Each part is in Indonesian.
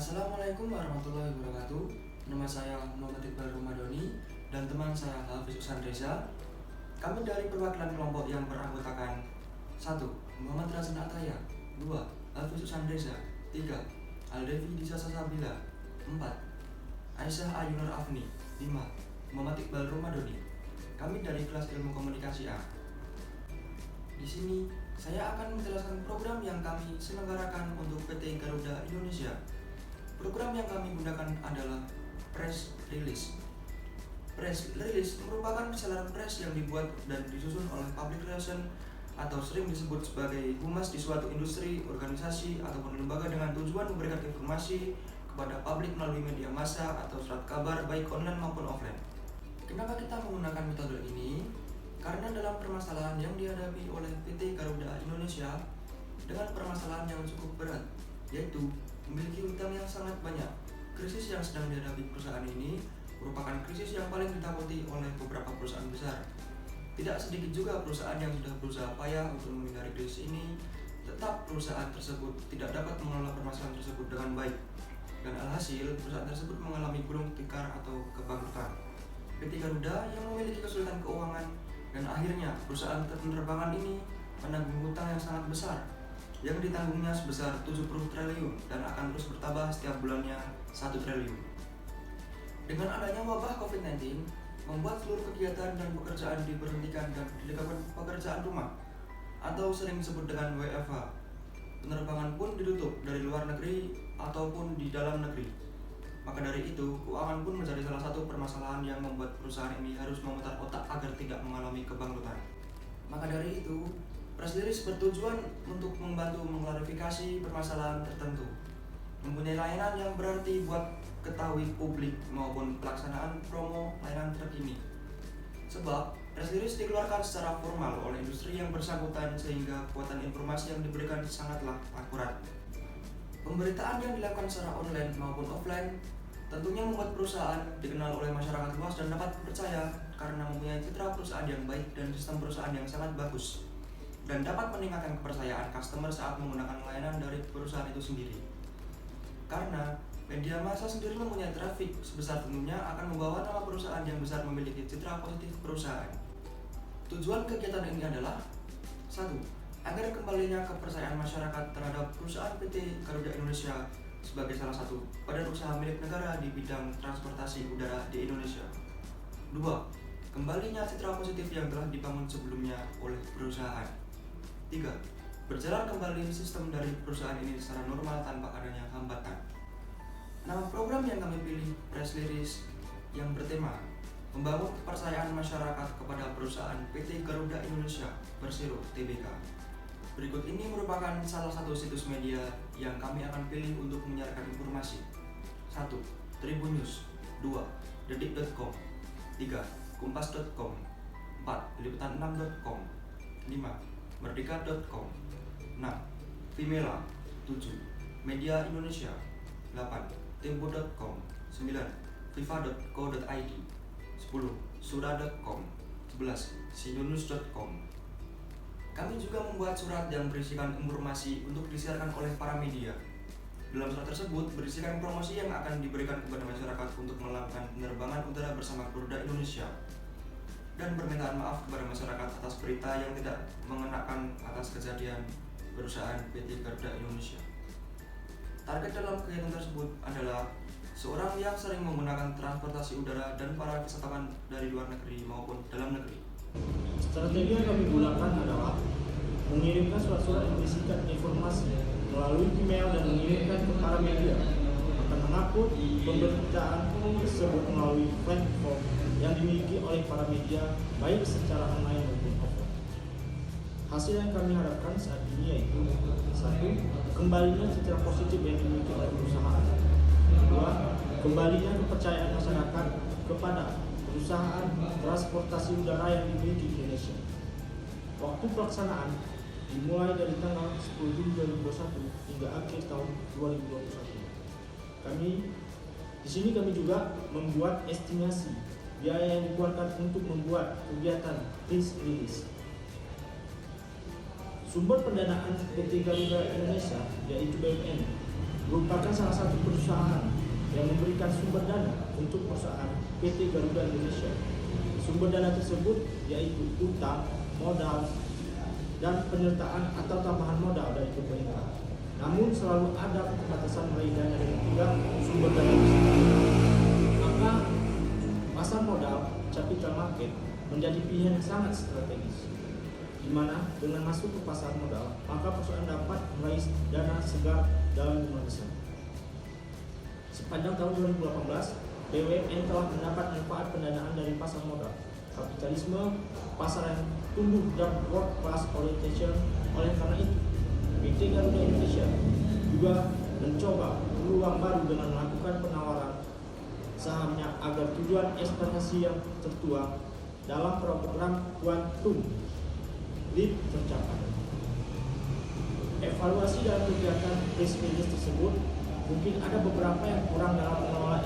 Assalamualaikum warahmatullahi wabarakatuh. Nama saya Muhammad Iqbal Romadoni dan teman saya Hafiz Usan Reza. Kami dari perwakilan kelompok yang beranggotakan 1. Muhammad Razan Ataya, 2. Hafiz Usan Reza, 3. Aldevi Disa Sasabila, 4. Aisyah Ayunur Afni, 5. Muhammad Iqbal Romadoni. Kami dari kelas ilmu komunikasi A. Di sini saya akan menjelaskan program yang kami selenggarakan untuk PT Garuda Indonesia. Program yang kami gunakan adalah press release. Press release merupakan siaran press yang dibuat dan disusun oleh public relation atau sering disebut sebagai humas di suatu industri, organisasi, ataupun lembaga dengan tujuan memberikan informasi kepada publik melalui media massa atau surat kabar baik online maupun offline. Kenapa kita menggunakan metode ini? Karena dalam permasalahan yang dihadapi oleh PT Garuda Indonesia dengan permasalahan yang cukup berat, yaitu memiliki utang yang sangat banyak. Krisis yang sedang dihadapi perusahaan ini merupakan krisis yang paling ditakuti oleh beberapa perusahaan besar. Tidak sedikit juga perusahaan yang sudah berusaha payah untuk menghindari krisis ini, tetap perusahaan tersebut tidak dapat mengelola permasalahan tersebut dengan baik. Dan alhasil, perusahaan tersebut mengalami gulung tikar atau kebangkrutan. PT Garuda yang memiliki kesulitan keuangan dan akhirnya perusahaan penerbangan ini menanggung hutang yang sangat besar yang ditanggungnya sebesar 70 triliun dan akan terus bertambah setiap bulannya 1 triliun. Dengan adanya wabah COVID-19, membuat seluruh kegiatan dan pekerjaan diberhentikan dan dilakukan pekerjaan rumah atau sering disebut dengan WFH. Penerbangan pun ditutup dari luar negeri ataupun di dalam negeri. Maka dari itu, keuangan pun menjadi salah satu permasalahan yang membuat perusahaan ini harus memutar otak agar tidak mengalami kebangkrutan. Maka dari itu, press release bertujuan untuk membantu mengklarifikasi permasalahan tertentu, mempunyai layanan yang berarti buat ketahui publik maupun pelaksanaan promo layanan terkini. Sebab, press release dikeluarkan secara formal oleh industri yang bersangkutan sehingga kekuatan informasi yang diberikan sangatlah akurat. Pemberitaan yang dilakukan secara online maupun offline tentunya membuat perusahaan dikenal oleh masyarakat luas dan dapat dipercaya karena mempunyai citra perusahaan yang baik dan sistem perusahaan yang sangat bagus dan dapat meningkatkan kepercayaan customer saat menggunakan layanan dari perusahaan itu sendiri. Karena media massa sendiri mempunyai traffic sebesar tentunya akan membawa nama perusahaan yang besar memiliki citra positif perusahaan. Tujuan kegiatan ini adalah 1. Agar kembalinya kepercayaan masyarakat terhadap perusahaan PT Garuda Indonesia sebagai salah satu badan usaha milik negara di bidang transportasi udara di Indonesia. 2. Kembalinya citra positif yang telah dibangun sebelumnya oleh perusahaan. 3. Berjalan kembali sistem dari perusahaan ini secara normal tanpa adanya hambatan. Nama program yang kami pilih press release yang bertema membangun kepercayaan masyarakat kepada perusahaan PT Garuda Indonesia Persero Tbk. Berikut ini merupakan salah satu situs media yang kami akan pilih untuk menyiarkan informasi. 1. Tribun News. 2. Detik.com. 3. Kompas.com. 4. Liputan6.com. 5. Merdeka.com. 6. Vimela. 7. Media Indonesia. 8. Tempo.com. 9. Viva.co.id. 10. Sura.com. 11. Sindonews.com. Kami juga membuat surat yang berisikan informasi untuk disiarkan oleh para media. Dalam surat tersebut berisikan promosi yang akan diberikan kepada masyarakat untuk melakukan penerbangan udara bersama Garuda Indonesia dan permintaan maaf kepada masyarakat atas berita yang tidak mengenakan atas kejadian perusahaan PT Garuda Indonesia. Target dalam kegiatan tersebut adalah seorang yang sering menggunakan transportasi udara dan para wisatawan dari luar negeri maupun dalam negeri. Strategi yang kami gunakan adalah mengirimkan surat-surat yang berisikan informasi melalui email dan mengirimkan ke para media, akan mengupload pemberitaan tersebut melalui platform yang dimiliki oleh para media baik secara online maupun offline. Hasil yang kami harapkan saat ini yaitu 1. Kembalinya citra positif yang dimiliki oleh perusahaan. 2. Kembalinya kepercayaan masyarakat kepada perusahaan transportasi udara yang dimiliki Indonesia. Waktu pelaksanaan dimulai dari tanggal 10 Juni 2021 hingga akhir tahun 2021. Di sini kami juga membuat estimasi biaya yang dikeluarkan untuk membuat kegiatan press release. Sumber pendanaan PT Garuda Indonesia yaitu BUMN merupakan salah satu perusahaan yang memberikan sumber dana untuk perusahaan PT Garuda Indonesia. Sumber dana tersebut yaitu utang, modal, dan penyertaan atau tambahan modal dari pemerintah. Namun selalu ada pembatasan meraih dana dari tiga sumber dana tersebut. Maka pasar modal capital market menjadi pilihan yang sangat strategis, di mana dengan masuk ke pasar modal maka perusahaan dapat meraih dana segar dalam jumlah besar. Sepanjang tahun 2018, BUMN telah mendapat manfaat pendanaan dari pasar modal, kapitalisme pasar yang tumbuh dan world class orientation. Oleh karena itu, PT Garuda Indonesia juga mencoba peluang baru dengan melakukan penawaran sahamnya agar tujuan ekspektasi yang tertuang dalam program Quantum Leap tercapai. Evaluasi dalam kegiatan press release tersebut, mungkin ada beberapa yang kurang dalam mengelola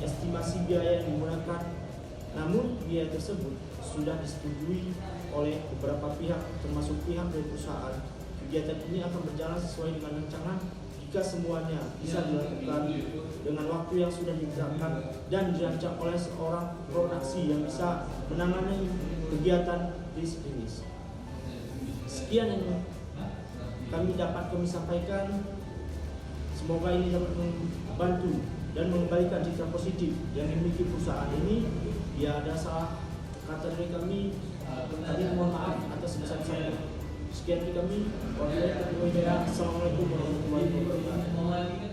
estimasi biaya yang digunakan, namun biaya tersebut sudah disetujui oleh beberapa pihak termasuk pihak dari perusahaan. Kegiatan ini akan berjalan sesuai dengan rancangan jika semuanya bisa dilakukan dengan waktu yang sudah ditetapkan dan dirancang oleh seorang produksi yang bisa menangani kegiatan press release. Sekian yang kami sampaikan. Semoga ini dapat membantu dan mengembalikan citra positif yang dimiliki perusahaan ini. Bila ada salah kata dari kami mohon maaf atas sebesar-besarnya. Sekian dari kami. Wassalamualaikum warahmatullahi wabarakatuh.